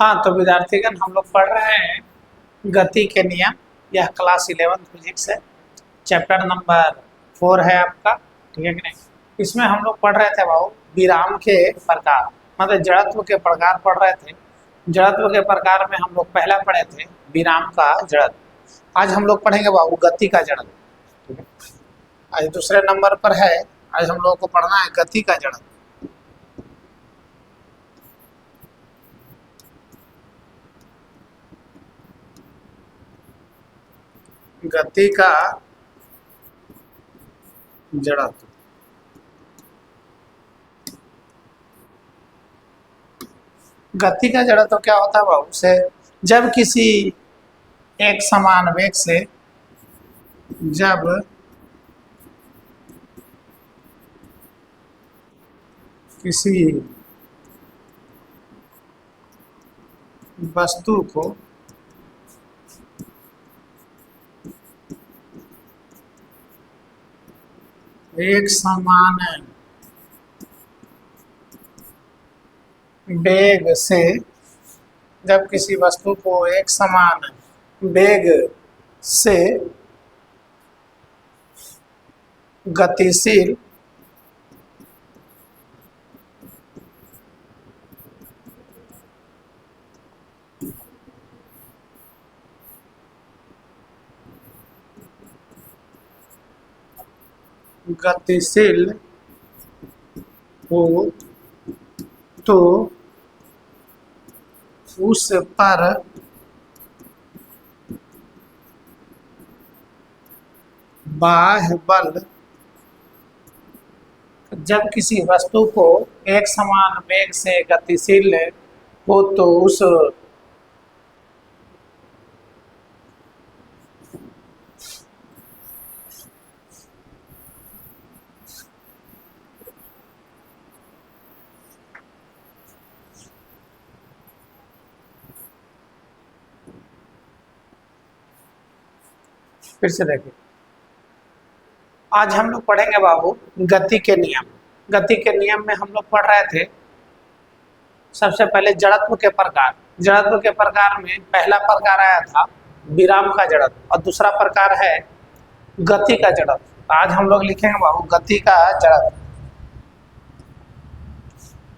हाँ, तो विद्यार्थीगण हम लोग पढ़ रहे हैं गति के नियम। यह क्लास 11 फिजिक्स है, चैप्टर नंबर 4 है आपका, ठीक है कि नहीं। इसमें हम लोग पढ़ रहे थे बाबू विराम के प्रकार, मतलब जड़त्व के प्रकार पढ़ रहे थे। जड़त्व के प्रकार में हम लोग पहला पढ़े थे विराम का जड़त्व। आज हम लोग पढ़ेंगे बाबू गति का जड़त्व, ठीक है। आज दूसरे नंबर पर है, आज हम लोगों को पढ़ना है गति का जड़त्व। गति का जड़त्व। गति का जड़त्व क्या होता है बाबू से, जब किसी एक समान वेग से जब किसी वस्तु को एक समान वेग से, जब किसी वस्तु को एक समान वेग से गतिशील गतिशील हो तो उस पर बाह्य बल, जब किसी वस्तु को एक समान वेग से गतिशील हो तो उस फिर से देखिए, आज हम लोग पढ़ेंगे बाबू गति के नियम। गति के नियम में हम लोग पढ़ रहे थे सबसे पहले जड़त्व के प्रकार। जड़त्व के प्रकार में पहला प्रकार आया था विराम का जड़त्व और दूसरा प्रकार है गति का जड़त्व। आज हम लोग लिखेंगे बाबू गति का जड़त्व।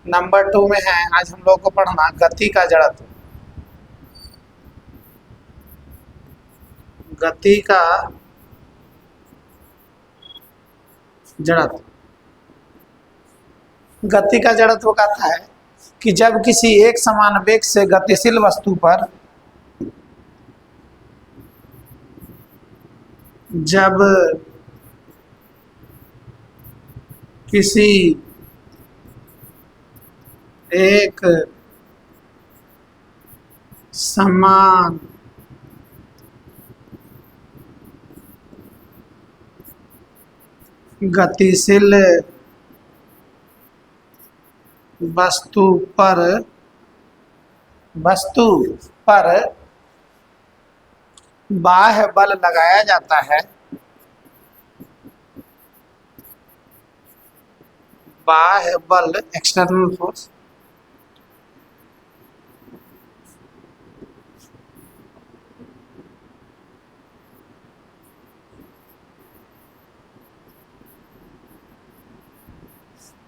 नंबर 2 में है आज हम लोग को पढ़ना गति का जड़त्व। गति का जड़त्व। गति का जड़त्व कहता है कि जब किसी एक समान वेग से गतिशील वस्तु पर जब किसी एक समान गतिशील वस्तु पर बाह्य बल लगाया जाता है, बाह्य बल एक्सटर्नल फोर्स,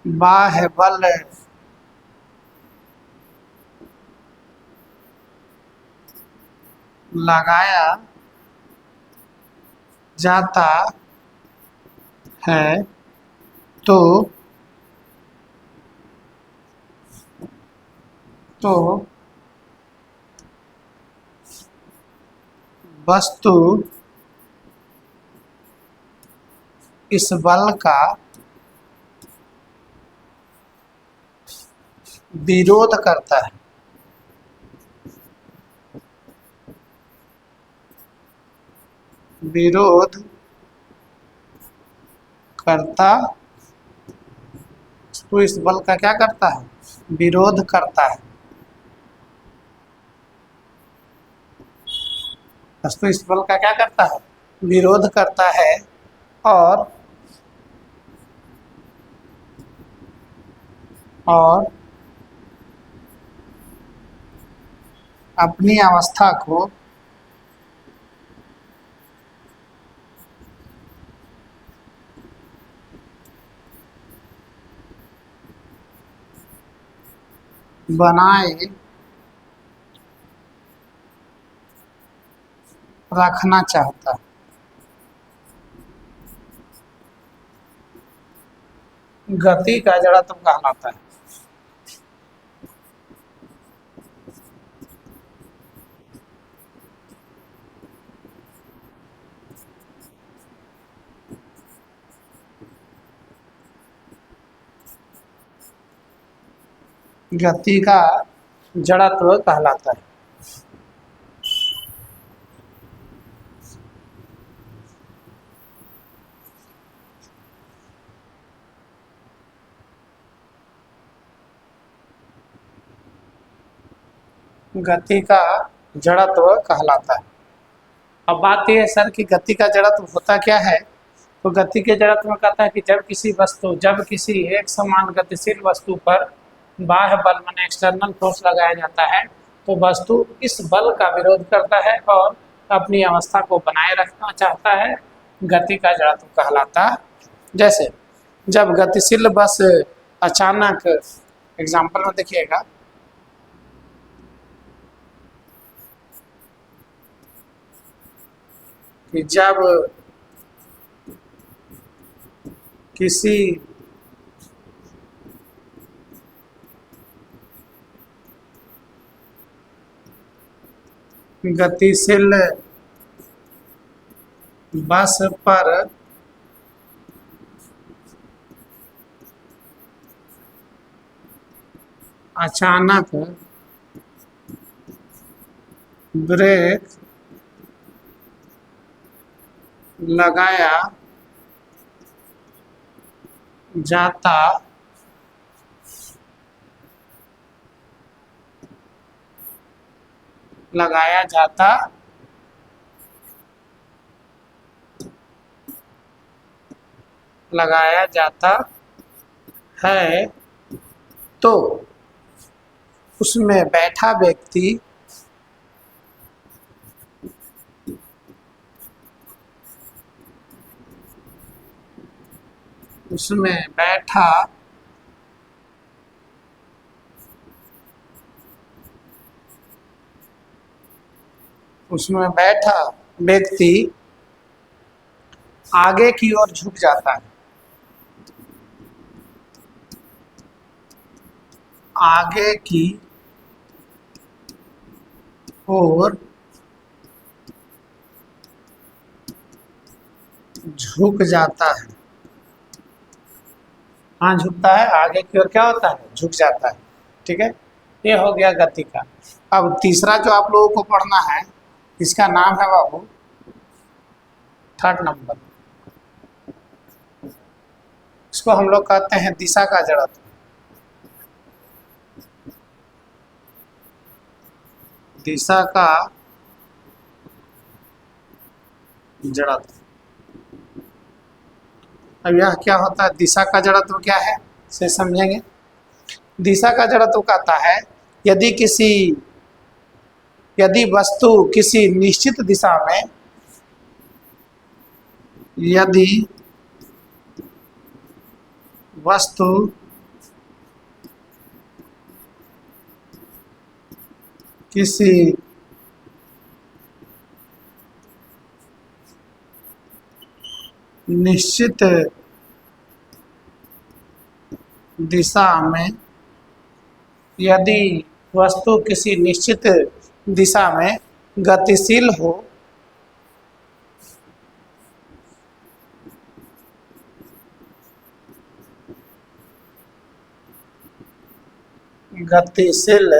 बाह्य बल लगाया जाता है तो वस्तु इस बल का विरोध करता है। विरोध करता, तो इस बल का क्या करता है, विरोध करता है। वस्तु इस बल का क्या करता है, विरोध करता है और अपनी अवस्था को बनाए रखना चाहता है। गति का जड़त्व कहलाता है। गति का जड़त्व कहलाता है। गति का जड़त्व कहलाता है। अब बात यह है सर कि गति का जड़त्व होता क्या है। तो गति के जड़त्व में कहता है कि जब किसी एक समान गतिशील वस्तु पर बाह्य बल माने एक्सटर्नल फोर्स लगाया जाता है तो वस्तु इस बल का विरोध करता है और अपनी अवस्था को बनाए रखना चाहता है। गति का जड़त्व कहलाता है। जैसे जब गतिशील बस अचानक, एग्जाम्पल में देखिएगा, कि जब किसी गतिशील बस पर अचानक ब्रेक लगाया जाता है तो उसमें बैठा व्यक्ति उसमें बैठा व्यक्ति आगे की ओर झुक जाता है। आगे की ओर झुक जाता है। हाँ, झुकता है, आगे की ओर क्या होता है, झुक जाता है। ठीक है, ये हो गया गति का। अब तीसरा जो आप लोगों को पढ़ना है इसका नाम है बाबू, थर्ड नंबर, इसको हम लोग कहते हैं दिशा का जड़त्व। दिशा का जड़त्व। अब यह क्या होता है, दिशा का जड़त्व क्या है से समझेंगे। दिशा का जड़त्व कहता है यदि वस्तु किसी निश्चित दिशा में, यदि वस्तु किसी निश्चित दिशा में, यदि वस्तु किसी निश्चित दिशा में गतिशील हो, गतिशील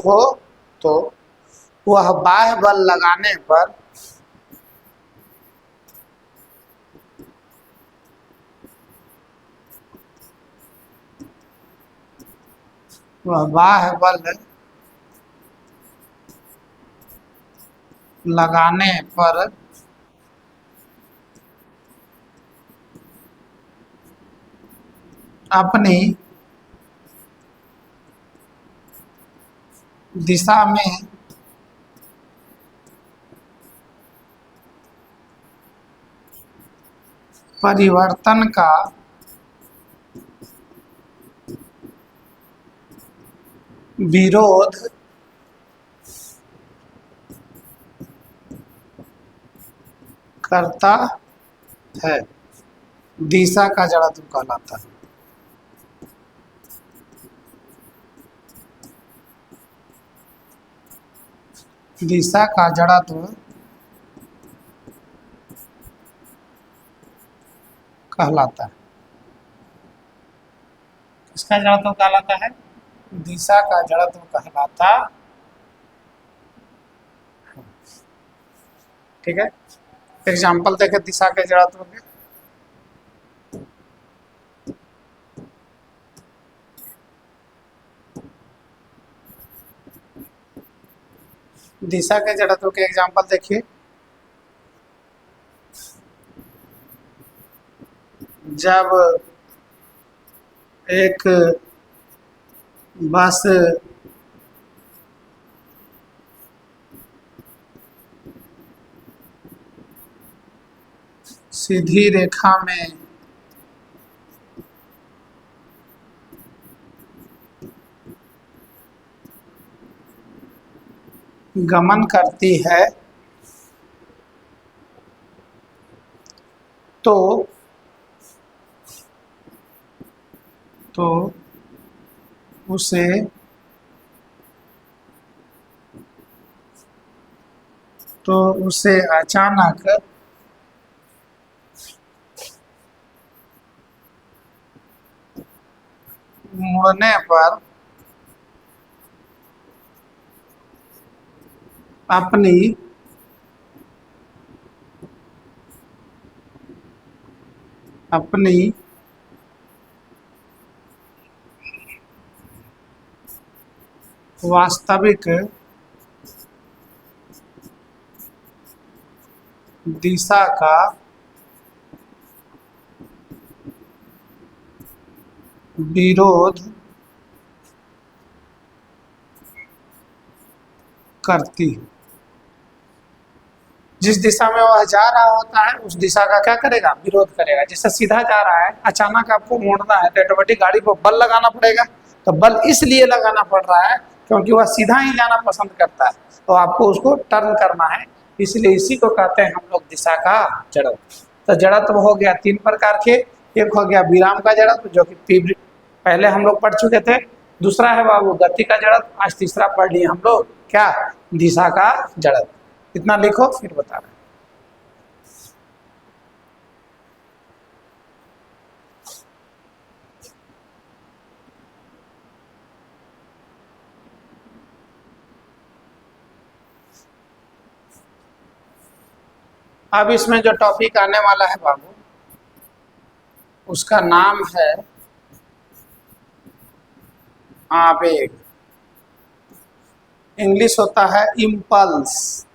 हो तो वह बाह्य बल लगाने पर अपनी दिशा में परिवर्तन का विरोध करता है, दिशा का जड़त्व कहलाता है। दिशा का जड़त्व कहलाता है। किसका जड़त्व कहलाता है? दिशा का जड़त्व कहलाता है। ठीक है, एग्जाम्पल देखें दिशा के जड़त्व के। दिशा के जड़त्व के एग्जाम्पल देखिए। जब एक बस सीधी रेखा में गमन करती है तो उसे अचानक मुड़ने पर अपनी वास्तविक दिशा का विरोध करती है। जिस दिशा में वह जा रहा होता है उस दिशा का क्या करेगा? विरोध करेगा। जैसे सीधा जा रहा है, अचानक आपको मोड़ना है तो ऑटोमेटिक गाड़ी को बल लगाना पड़ेगा। तो बल इसलिए लगाना पड़ रहा है क्योंकि वह सीधा ही जाना पसंद करता है, तो आपको उसको टर्न करना है। इसलिए इसी को कहते हैं हम लोग दिशा का जड़त्व। तो जड़त्व हो गया तीन प्रकार के। एक हो गया विराम का जड़त्व, जो कि पहले हम लोग पढ़ चुके थे। दूसरा है बाबू गति का जड़त्व। आज तीसरा पढ़ लिए हम लोग क्या? दिशा का जड़त्व। इतना लिखो फिर बता रहे। अब इसमें जो टॉपिक आने वाला है बाबू, उसका नाम है आवेग। इंग्लिश होता है इम्पल्स।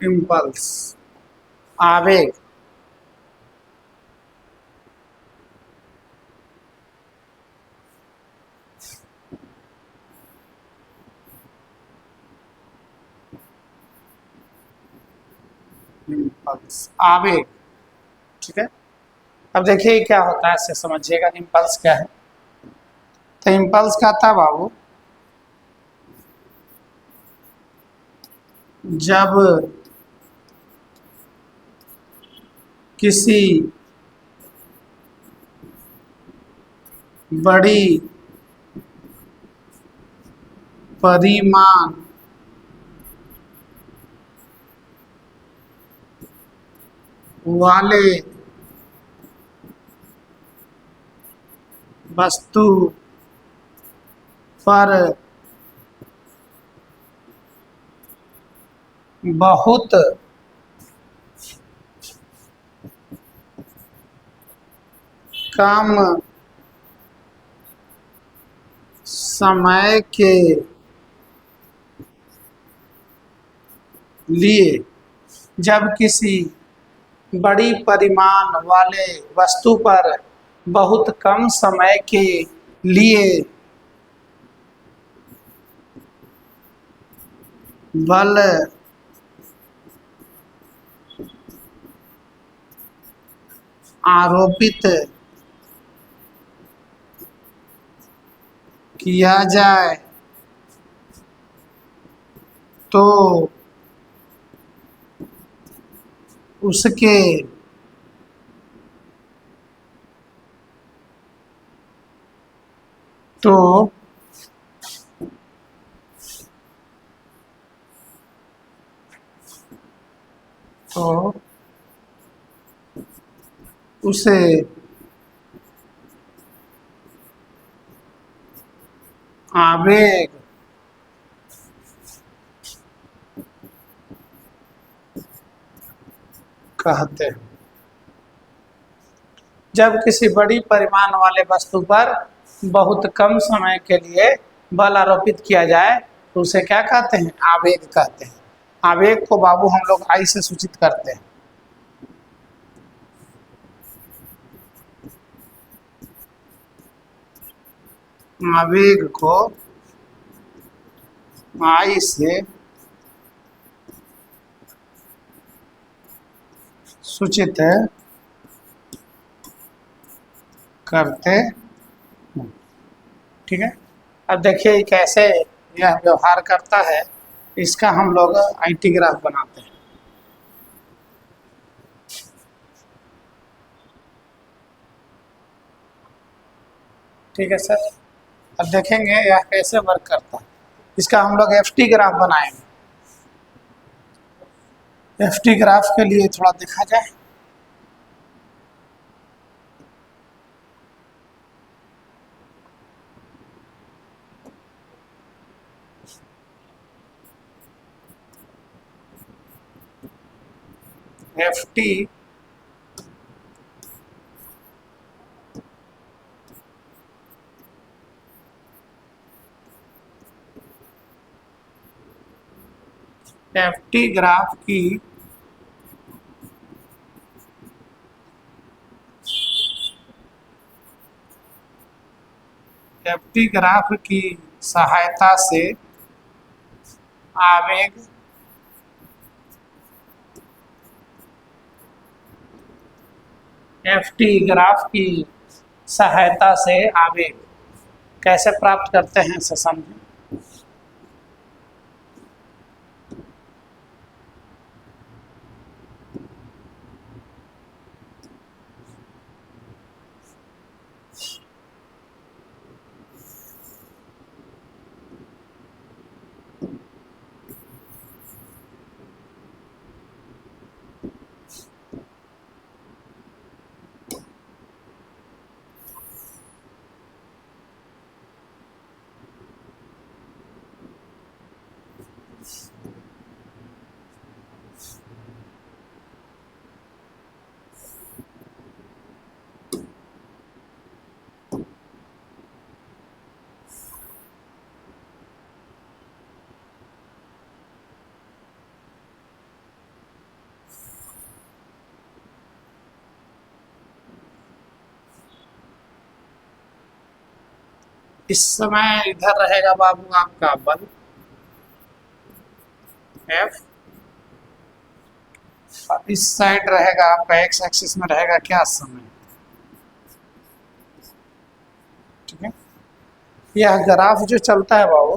इम्पल्स, आवेग। इम्पल्स, आवेग। ठीक है, अब देखिए क्या होता है, इससे समझिएगा इम्पल्स क्या है। तो इम्पल्स क्या था बाबू? जब किसी बड़ी परिमाण वाले वस्तु पर बहुत कम समय के लिए जब किसी बड़ी परिमाण वाले वस्तु पर बहुत कम समय के लिए बल आरोपित किया जाए तो उसके तो उसे आवेग कहते हैं। जब किसी बड़ी परिमाण वाले वस्तु पर बहुत कम समय के लिए बल आरोपित किया जाए तो उसे क्या कहते हैं? आवेग कहते हैं। आवेग को बाबू हम लोग आई से सूचित करते हैं। आवेग को आई से सूचित करते हैं। ठीक है, अब देखिए कैसे यह व्यवहार करता है, इसका हम लोग आईटी ग्राफ बनाते हैं। ठीक है सर, अब देखेंगे यह कैसे वर्क करता है। इसका हम लोग एफटी ग्राफ बनाएंगे। एफटी ग्राफ के लिए थोड़ा देखा जाए। एफटी एफटी ग्राफ की एफटी ग्राफ की सहायता से आवेग एफटी ग्राफ की सहायता से आवेग कैसे प्राप्त करते हैं इसे समझें। इस समय इधर रहेगा बाबू आपका बल F, और इस साइड रहेगा आपका एक्स एक्सिस में रहेगा क्या? समय। ठीक है, यह ग्राफ जो चलता है बाबू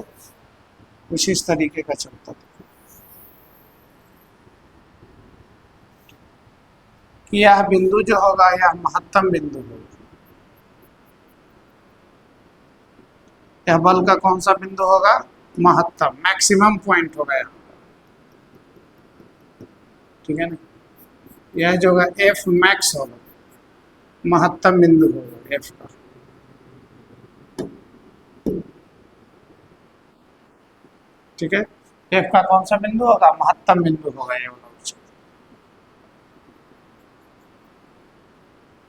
कुछ इस तरीके का चलता है। यह बिंदु जो होगा यह महत्तम बिंदु होगा। यह बल का कौन सा बिंदु होगा? महत्तम, मैक्सिमम पॉइंट होगा यहाँ। ठीक है ना, यह जो होगा एफ मैक्स होगा, महत्तम बिंदु होगा एफ का। ठीक है, एफ का कौन सा बिंदु होगा? महत्तम बिंदु होगा ये वाला।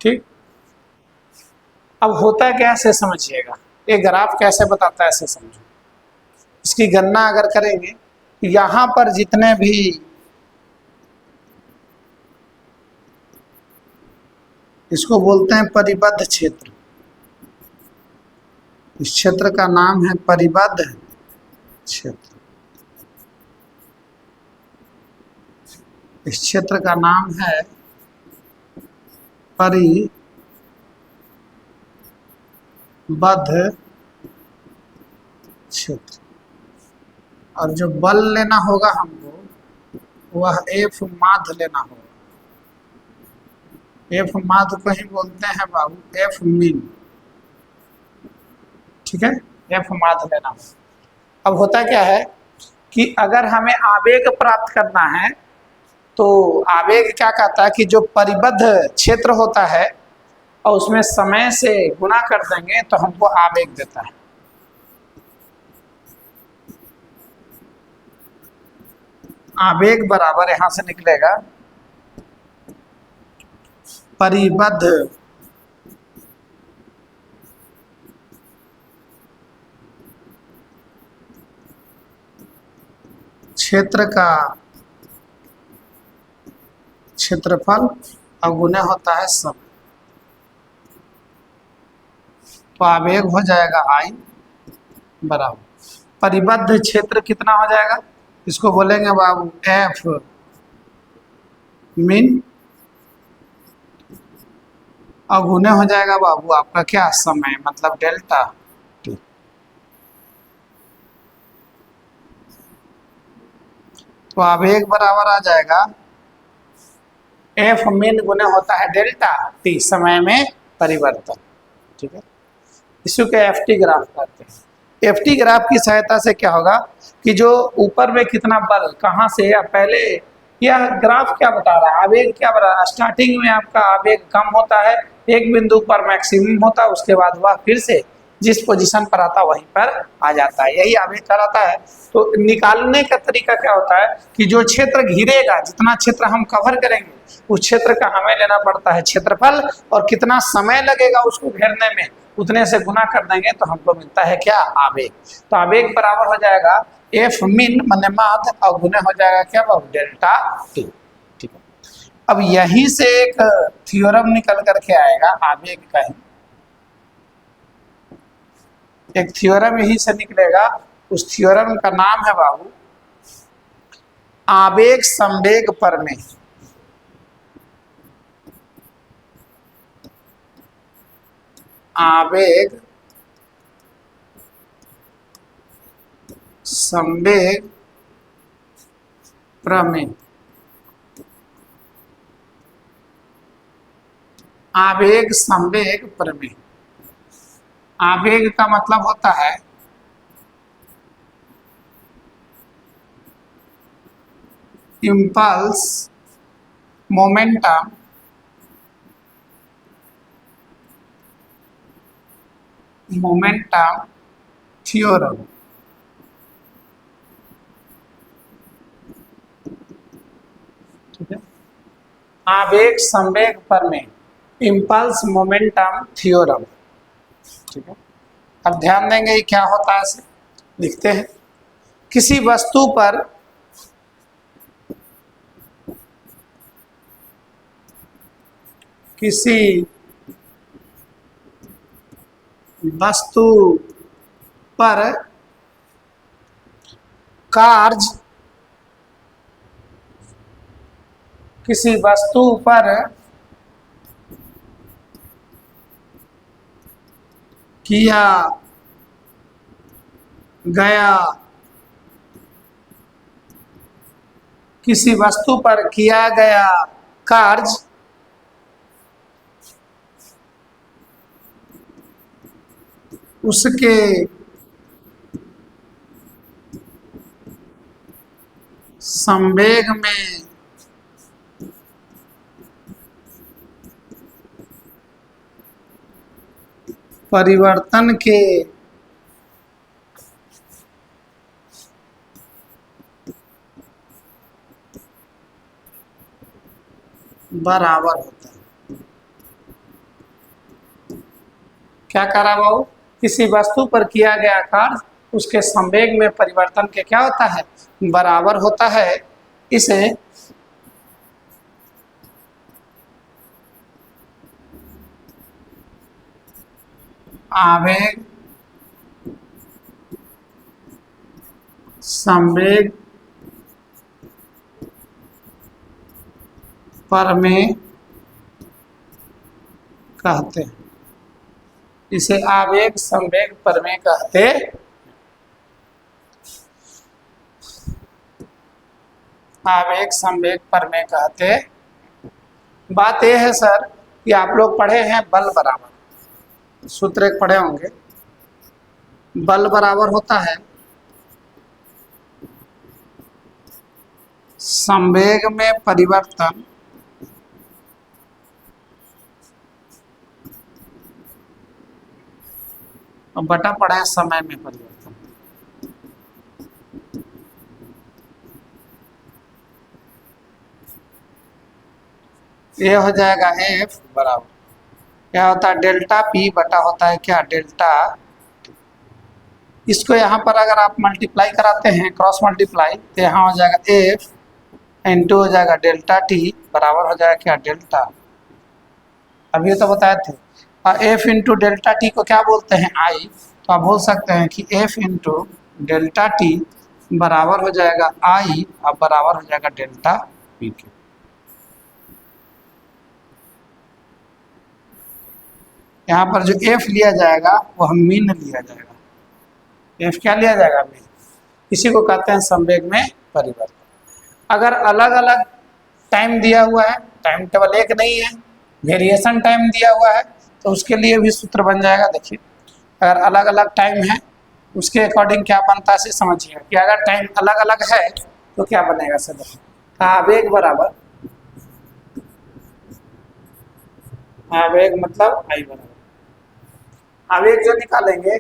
ठीक, अब होता क्या से समझिएगा, ये ग्राफ कैसे बताता है ऐसे समझो। इसकी गणना अगर करेंगे, यहाँ पर जितने भी इसको बोलते हैं परिबद्ध क्षेत्र। इस क्षेत्र का नाम है परिबद्ध क्षेत्र। इस क्षेत्र का नाम है परिबद्ध क्षेत्र। और जो बल लेना होगा हमको वह एफ माध्य लेना होगा। एफ माध्य को ही बोलते हैं बाबू एफ मीन। ठीक है, एफ माध्य लेना होगा। अब होता क्या है कि अगर हमें आवेग प्राप्त करना है तो आवेग क्या कहता है कि जो परिबद्ध क्षेत्र होता है और उसमें समय से गुणा कर देंगे तो हमको आवेग देता है। आवेग बराबर यहां से निकलेगा परिबद्ध क्षेत्र का क्षेत्रफल और गुना होता है समय। तो आवेग हो जाएगा आई बराबर परिबद्ध क्षेत्र कितना हो जाएगा, इसको बोलेंगे बाबू एफ मीन और गुने हो जाएगा बाबू आपका क्या समय मतलब डेल्टा टी। तो आवेग बराबर आ जाएगा एफ मीन गुने होता है डेल्टा टी समय में परिवर्तन। ठीक है, इसी को एफ टी ग्राफ कहते हैं। एफ टी ग्राफ की सहायता से क्या होगा कि जो ऊपर में कितना बल कहाँ से या पहले यह ग्राफ क्या बता रहा है, आवेग क्या बता रहा है। स्टार्टिंग में आपका आवेग कम होता है, एक बिंदु पर मैक्सिमम होता है, उसके बाद वह फिर से जिस पोजीशन पर आता वहीं पर आ जाता है, यही आवेग कहलाता है। तो निकालने का तरीका क्या होता है कि जो क्षेत्र घिरेगा, जितना क्षेत्र हम कवर करेंगे उस क्षेत्र का हमें लेना पड़ता है क्षेत्रफल, और कितना समय लगेगा उसको घेरने में उतने से गुना कर देंगे तो हमको मिलता है क्या आवेग। तो आवेग बराबर हो जाएगा एफ मीन माने माध्य और गुना हो जाएगा क्या बाबू डेल्टा टी। ठीक है, अब यहीं से एक थ्योरम निकल करके आएगा आवेग का ही, एक थ्योरम यहीं से निकलेगा। उस थ्योरम का नाम है बाबू आवेग संवेग प्रमेय। आवेग संवेग प्रमेय। आवेग संवेग प्रमेय। आवेग का मतलब होता है इम्पल्स मोमेंटम थ्योरम। ठीक है, आवेग संवेग प्रमेय इम्पल्स मोमेंटम थ्योरम। ठीक है, अब ध्यान देंगे ये क्या होता है, इसे लिखते हैं। किसी वस्तु पर किसी वस्तु पर किया गया किसी वस्तु पर किया गया कार्य उसके संवेग में परिवर्तन के बराबर होता है। क्या करा बाबू, किसी वस्तु पर किया गया कार्य उसके संवेग में परिवर्तन के क्या होता है बराबर होता है। इसे आवेग संवेग प्रमेय कहते हैं। इसे आवेग संवेग प्रमेय कहते। आवेग संवेग प्रमेय कहते। बात यह है सर कि आप लोग पढ़े हैं बल बराबर, सूत्र एक पढ़े होंगे। बल बराबर होता है संवेग में परिवर्तन और बटा पड़ा है समय में परिवर्तन। ये हो जाएगा F बराबर क्या होता है डेल्टा P बटा होता है क्या डेल्टा। इसको यहाँ पर अगर आप मल्टीप्लाई कराते हैं क्रॉस मल्टीप्लाई तो यहाँ हो जाएगा F इंटू हो जाएगा डेल्टा T बराबर हो जाएगा क्या डेल्टा। अभी तो बताए थे। और F इंटू डेल्टा T को क्या बोलते हैं I, तो आप बोल सकते हैं कि F इंटू डेल्टा T बराबर हो जाएगा I और बराबर हो जाएगा डेल्टा P के। यहाँ पर जो F लिया जाएगा वो हम मीन लिया जाएगा। F क्या लिया जाएगा मीन। इसी को कहते हैं संवेग में परिवर्तन। अगर अलग अलग टाइम दिया हुआ है, टाइम टेबल एक नहीं है, वेरिएशन टाइम दिया हुआ है, तो उसके लिए भी सूत्र बन जाएगा। देखिए अगर अलग अलग टाइम है उसके अकॉर्डिंग क्या बनता है समझिए कि अगर टाइम अलग अलग है तो क्या बनेगा सर। देखिए आवेग बराबर आवेग मतलब I बराबर आवेग जो निकालेंगे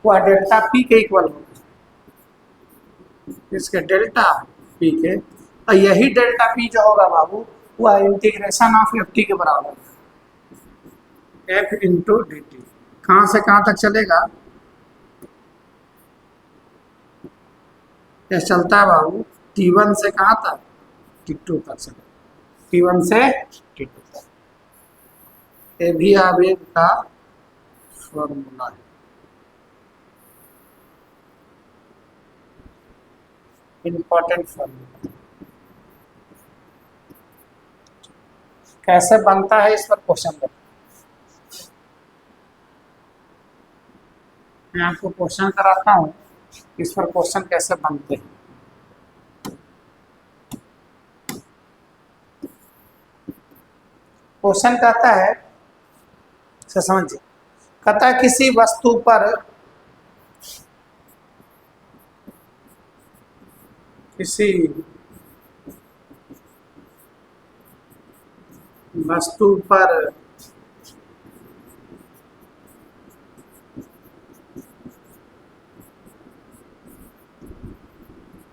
वह डेल्टा P के इक्वल होगा, इसके डेल्टा P के। और यही डेल्टा P जो होगा बाबू वह इंटीग्रेशन ऑफ एफ टी के बराबर है। F इंटू डी टी कहाँ से कहाँ तक चलेगा। यह चलता है बाबू T1 से कहाँ तक T2 तक चलेगा। T1 से T2 तक। ये भी आवेग का फॉर्मूला है। इंपॉर्टेंट फॉर्मूला कैसे बनता है इस पर क्वेश्चन देखो। मैं आपको क्वेश्चन कराता हूँ इस पर क्वेश्चन कैसे बनते हैं। क्वेश्चन कहता है समझिए कहता है किसी वस्तु पर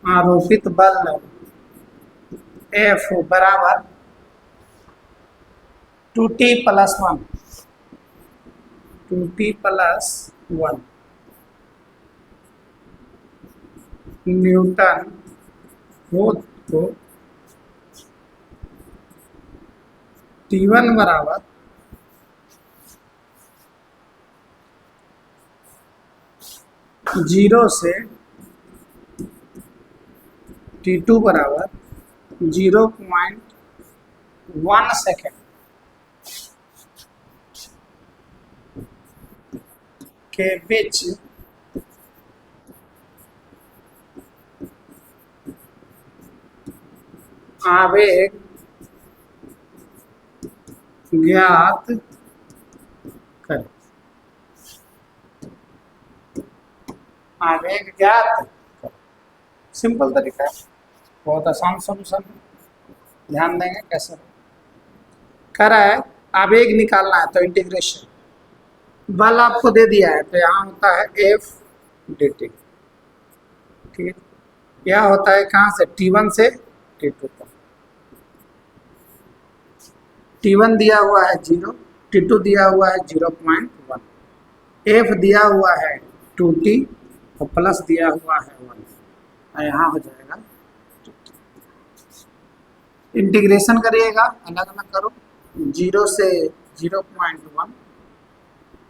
आरोपित बल F बराबर 2T + 1 न्यूटन हो तो T1 बराबर 0 से T2 बराबर 0.1 सेकेंड के बीच आवेग ज्ञात करें। आवेग ज्ञात करें सिंपल तरीका है, बहुत आसान सॉल्यूशन है। ध्यान देंगे कैसे कह रहा है आवेग निकालना है तो इंटीग्रेशन। बल आपको दे दिया है तो यहाँ होता है F dt ठीक है। यह होता है कहाँ से T1 से T2 तक। T1 दिया हुआ है 0, T2 दिया हुआ है 0.1, F दिया हुआ है 2T और प्लस दिया हुआ है 1 और यहाँ हो जाएगा। इंटीग्रेशन करिएगा अलग अलग करो 0 से 0.1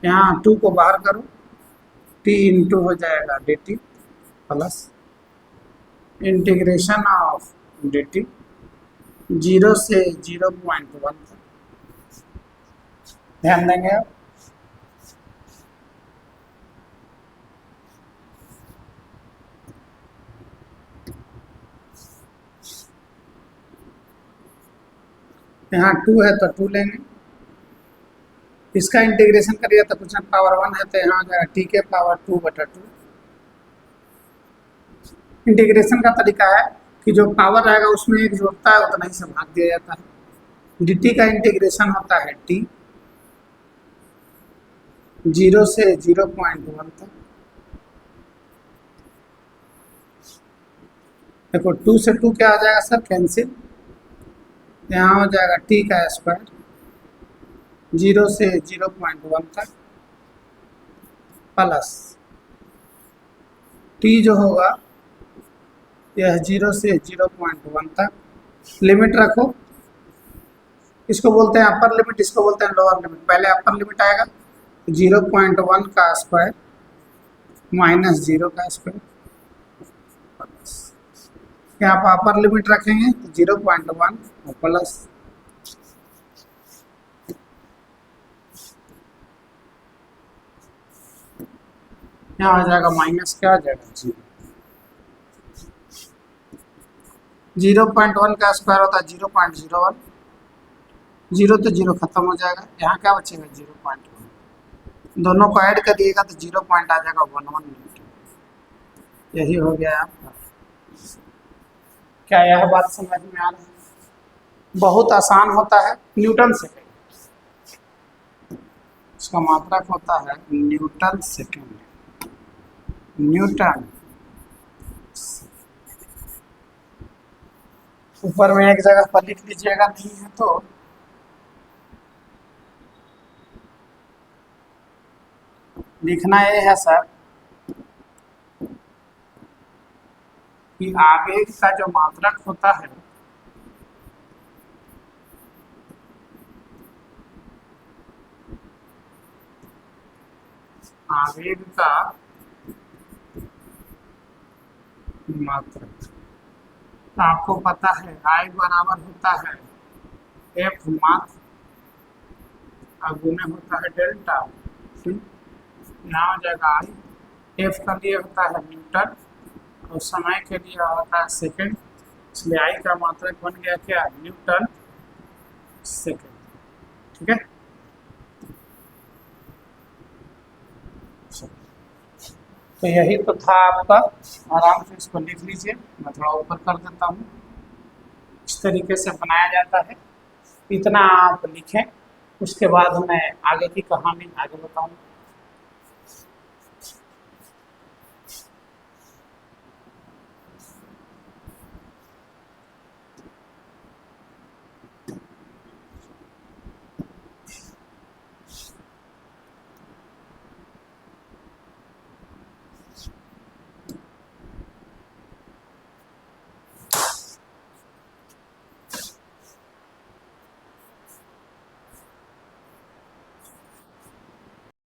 यहाँ टू को बाहर करो, टी इंटू हो जाएगा D T plus integration of D T 0 से 0.1 तक। ध्यान देंगे आप। यहाँ टू है तो टू लेंगे, इसका इंटीग्रेशन करिए तो कुछ पावर 1 है तो यहाँ आ जाएगा टी के पावर 2/2। इंटीग्रेशन का तरीका है कि जो पावर रहेगा उसमें एक जोड़ता है उतना ही से भाग दिया जाता है। डी टी का इंटीग्रेशन होता है टी 0 से 0.1 तक। देखो 2 से 2 क्या आ जाएगा सर, कैंसिल। यहाँ हो जाएगा टी का स्क्वायर 0 से 0.1 तक प्लस टी जो होगा यह 0 से 0.1 तक। लिमिट रखो, इसको बोलते हैं अपर लिमिट, इसको बोलते हैं लोअर लिमिट। पहले अपर लिमिट आएगा 0.1 का स्क्वायर माइनस 0 का स्क्वायर, यहाँ पर अपर लिमिट रखेंगे तो 0.1 और प्लस यहाँ आ जाएगा माइनस, क्या आ जाएगा 0.1 का स्क्वायर होता है 0.01, 0 तो 0 खत्म हो जाएगा, यहाँ क्या बचेगा 0.1। दोनों को ऐड करिएगा तो 0 पॉइंट आ जाएगा 11 न्यूटन। यही हो गया आपका। क्या यह बात समझ में आ रही है? बहुत आसान होता है। न्यूटन सेकेंड, इसका मात्रक होता है न्यूटन सेकेंड। न्यूटन ऊपर में एक जगह पर लिख लीजिएगा, नहीं है तो लिखना ये है सर कि आवेग का जो मात्रक होता है आवेग का मात्रक, आपको पता है I बराबर होता है F मात्र और गुने होता है डेल्टा। यहाँ हो जाएगा I, F का लिए होता है न्यूटन और समय के लिए होता है सेकंड, इसलिए I का मात्रक बन गया क्या, न्यूटन सेकंड। ठीक है, तो यही तो था आपका। आराम से इसको लिख लीजिए, मैं थोड़ा ऊपर कर देता हूँ। इस तरीके से बनाया जाता है, इतना आप लिखें, उसके बाद मैं आगे की कहानी आगे बताऊंगा।